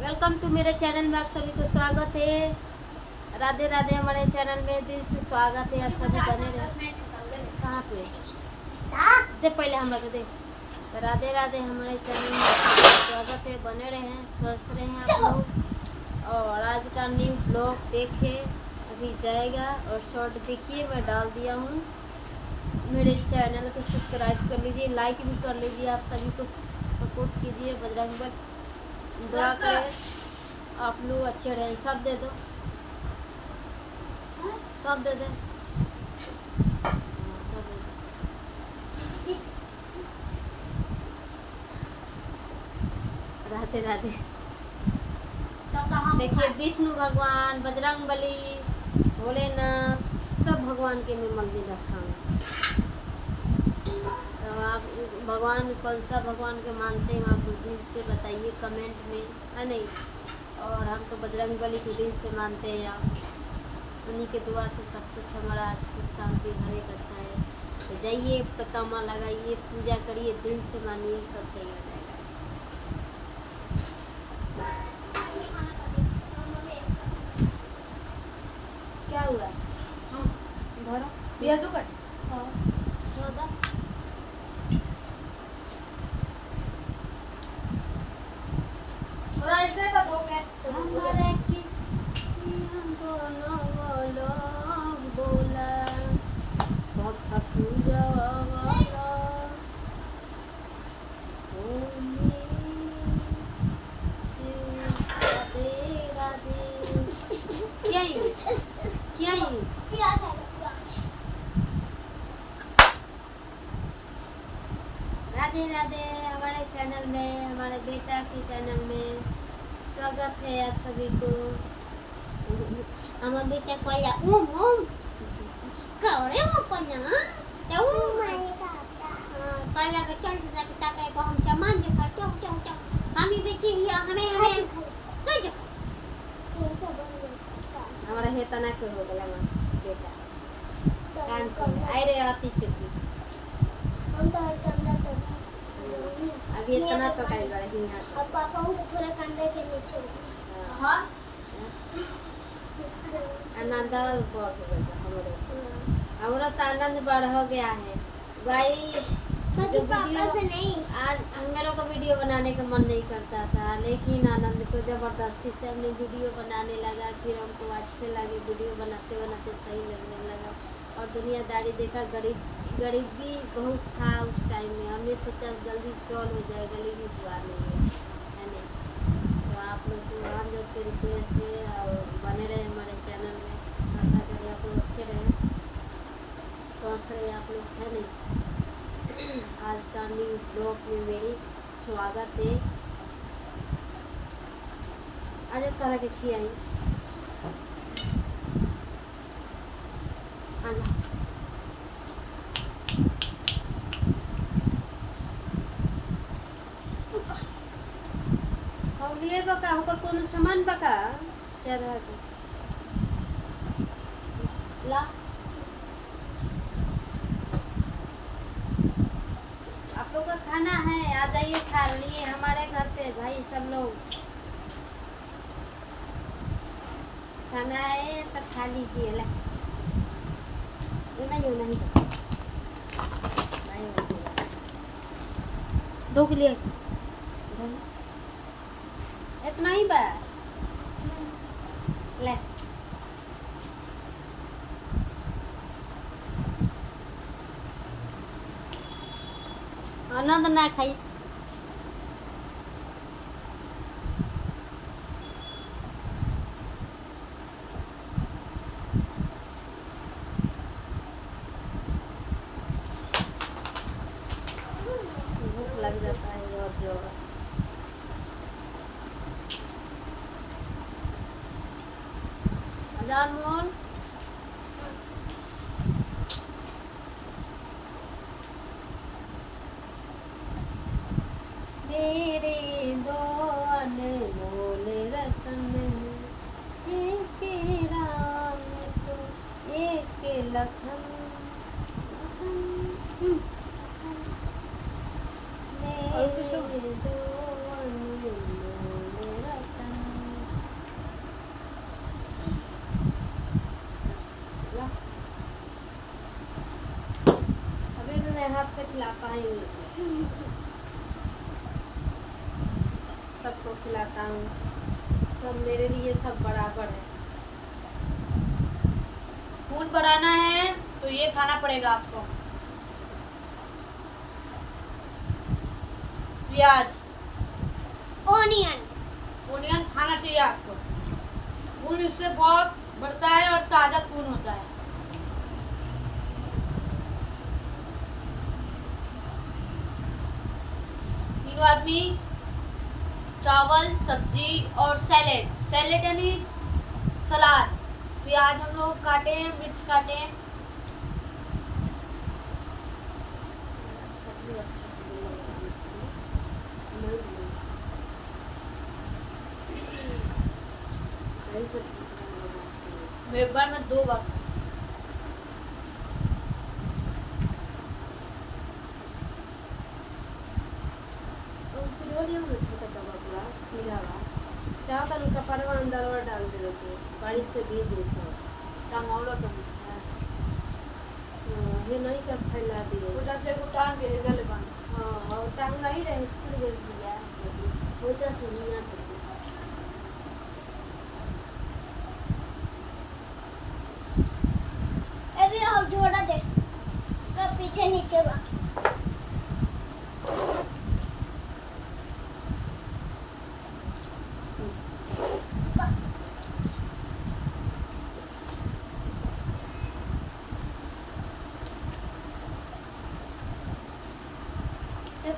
Welcome to मेरे channel में आप सभी को स्वागत है। राधे राधे। हमारे चैनल में दिल से स्वागत है। आप सभी बने रहे। कहाँ पे दे पहले हम लोग दे। तो राधे राधे। हमारे चैनल में स्वागत है। बने रहे, स्वस्थ रहें आप लोग। और आज का न्यू ब्लॉग देखे अभी जाएगा और शॉर्ट देखिए मैं डाल दिया हूँ। मेरे चैनल को सब्सक्राइब कर लीजिए, लाइक भी कर लीजिए। आप सभी को सपोर्ट कीजिए। बजरंगबली दुआ करें आप लोग अच्छे रहें। सब दे दो, सब दे दे। राधे राधे। देखिए विष्णु भगवान, बजरंगबली, भोलेनाथ सब भगवान के मैं मंदिर रखा हूँ। तो आप भगवान कौन सा भगवान के मानते हैं आप दिल से बताइए कमेंट में, है नहीं। और हम तो बजरंगबली को दिल से मानते हैं। आप उन्हीं के दुआ से सब कुछ हमारा सुख शांति हर एक अच्छा है। तो जाइए परिक्रमा लगाइए, पूजा करिए, दिल से मानिए, सब सही हो जाएगा। क्या हुआ? हाँ भरो प्याजो कट। हाँ दादा थोड़ा इधर का धो के हमारे की हम दोनों बोलो बोला बहुत पूजा वाला होली राधे राधे। क्या ये क्या ये प्याज है प्याज। राधे राधे। हमारे चैनल में, हमारे बेटा के चैनल में स्वागत है आप सभी को। हमारे बेटा को या कौरे वो पन्ना तो पहला के चल से पिता के को हम चमान के कर चौ चौ चौ हम ही बेटी ही हमें ले जा हमारा हे तना के हो गला बेटा काम कर आई रे आती चुकी हम तो हर कमरा तो अभी इतना तो कर रहा है यहाँ अब पापा को थोड़ा कंधे के नीचे। हाँ आनंद बढ़ गया हमारा से आनंद बढ़ हो गया है भाई। कभी पापा से नहीं। आज हम लोग का वीडियो बनाने का मन नहीं करता था, लेकिन आनंद को जबरदस्ती से हमने वीडियो बनाने लगा। फिर हमको अच्छे लगे, वीडियो बनाते बनाते सही लगने लगा। और दुनियादारी देखा, गरीबी बहुत था उस टाइम में। हमने सोचा जल्दी सॉल्व हो जाएगा, लेकिन हुआ नहीं है नहीं। तो आप लोग को हम लोग की रिक्वेस्ट है और बने रहे हमारे चैनल में। आशा करें आप लोग अच्छे रहें, स्वस्थ रहे आप लोग, है नहीं। आज का न्यू ब्लॉग में मेरी स्वागत है। आज एक तरह के खियाई लिए बका होकर कोनो सामान बका चढ़ा के ला। आप लोग का खाना है, आ जाइए खा लिए हमारे घर पे भाई। सब लोग खाना है तो खा लीजिए। ला नहीं दो के लिए इतना ही बा ले। आनंद ना खाई भूख लग जाता है बहुत जोर। जानमोहन मेरे दो अनमोल रतन, एक राम को एक लखन। मेरे दो अनमोल रतन से खिलाता ही हूँ, सबको खिलाता हूँ, सब मेरे लिए सब बराबर है। खून बढ़ाना है तो ये खाना पड़ेगा आपको, प्याज, ओनियन खाना चाहिए आपको। खून इससे बहुत बढ़ता है और ताज़ा खून होता है। तीनों आदमी चावल, सब्जी और सैलेड यानी सलाद। प्याज हम लोग काटे हैं, मिर्च काटे हैं। एक बार में 2 बार छोटा डब्बा पूरा मिला हुआ चाहता उनका परवा अंदर और डाल दे देते बारिश से भी दे सब टांगौलो तुम ये नहीं कर फैला दिए उधर से को टांग के गले बन। हाँ और टांगा ही रहे खुल गई दिया उधर से नहीं आ सकते। अभी और जोड़ा दे तो पीछे नीचे बा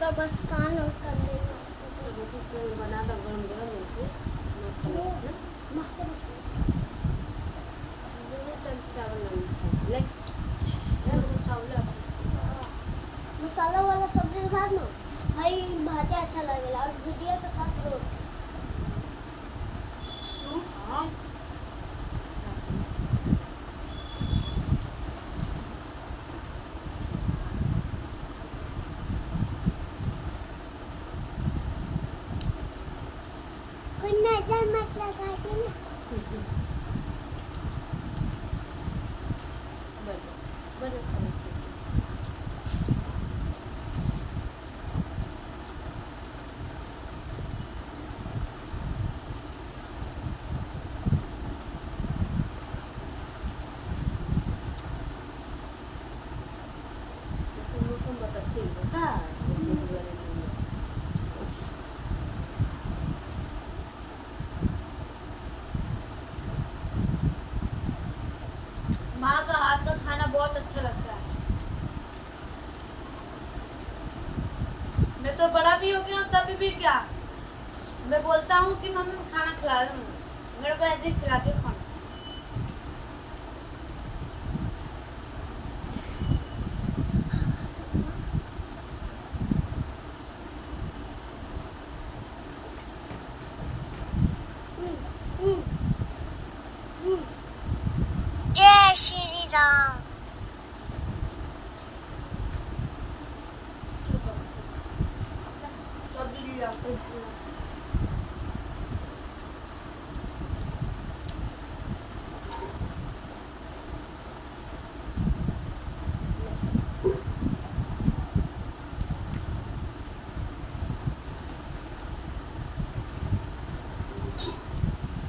तो बस कान और कर देना रोटी से बना दो गरम गरम ऐसे मस्त लगता है। मस्त दोनों टाइम चावल नहीं ले चावल मसाला वाला सब्जी के साथ ना भाई भाते अच्छा लगेगा और भुजिया के साथ रोटी। हाँ कोई नजर मत लगा देना। मौसम बहुत अच्छी होता है। माँ का हाथ का खाना बहुत अच्छा लगता है। मैं तो बड़ा भी हो गया हूँ तभी भी क्या मैं बोलता हूँ कि मम्मी खाना खिला दो, मेरे को ऐसे ही खिलाते हो खाना। जय श्री राम।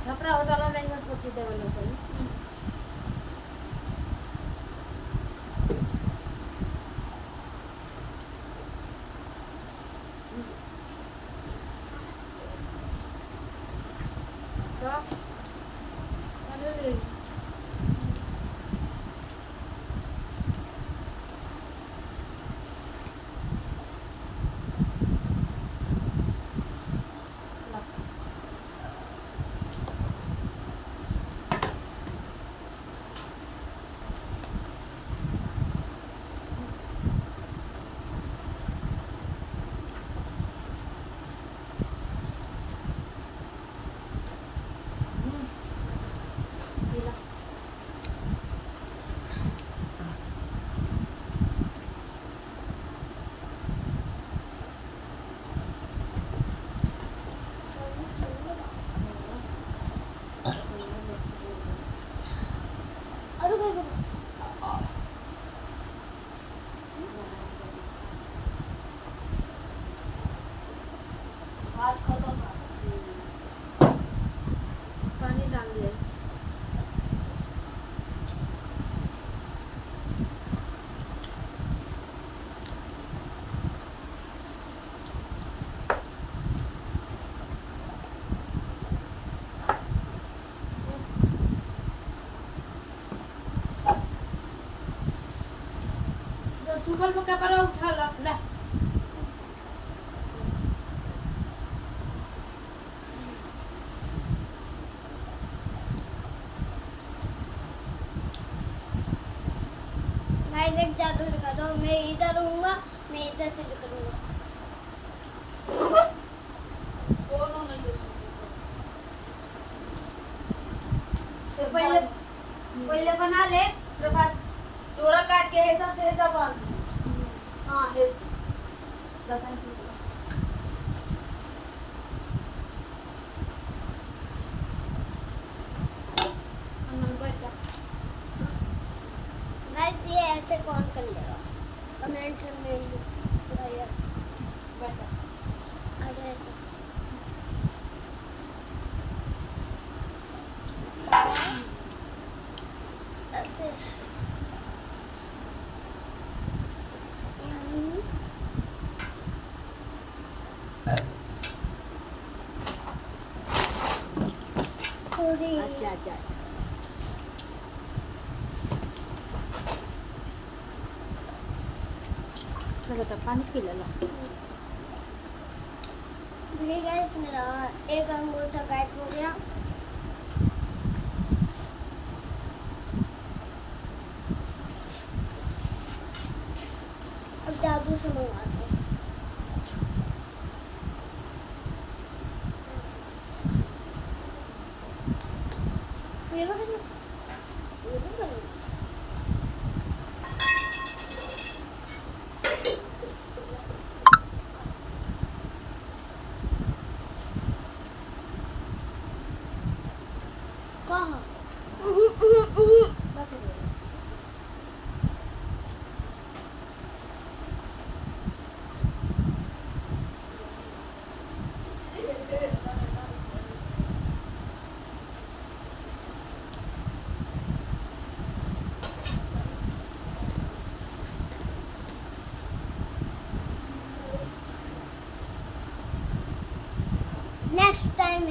छपरा होटल में महंगा सब्जी देवल सही। टेबल पे कपड़ा उठा लो ले गाइस एक जादू दिखा दो, मैं इधर रहूंगा, मैं इधर से करूंगा। दोनों नहीं कर सकते तो पहले बना ले फिर बाद डोरा काट के हेजा से हेजा बांध हां हे रतन की गाइस ये ऐसे कौन कर लेगा? कमेंट में बताइए। बैठा अरे ऐसे ऐसे थोड़ी अच्छा अच्छा चलो तो पानी पी ले लो देखिए गाइस मेरा एक अंगूठा गायब हो गया। अब जादू से मंगवाते हैं। ये भी करेंगे। कहाँ? Next time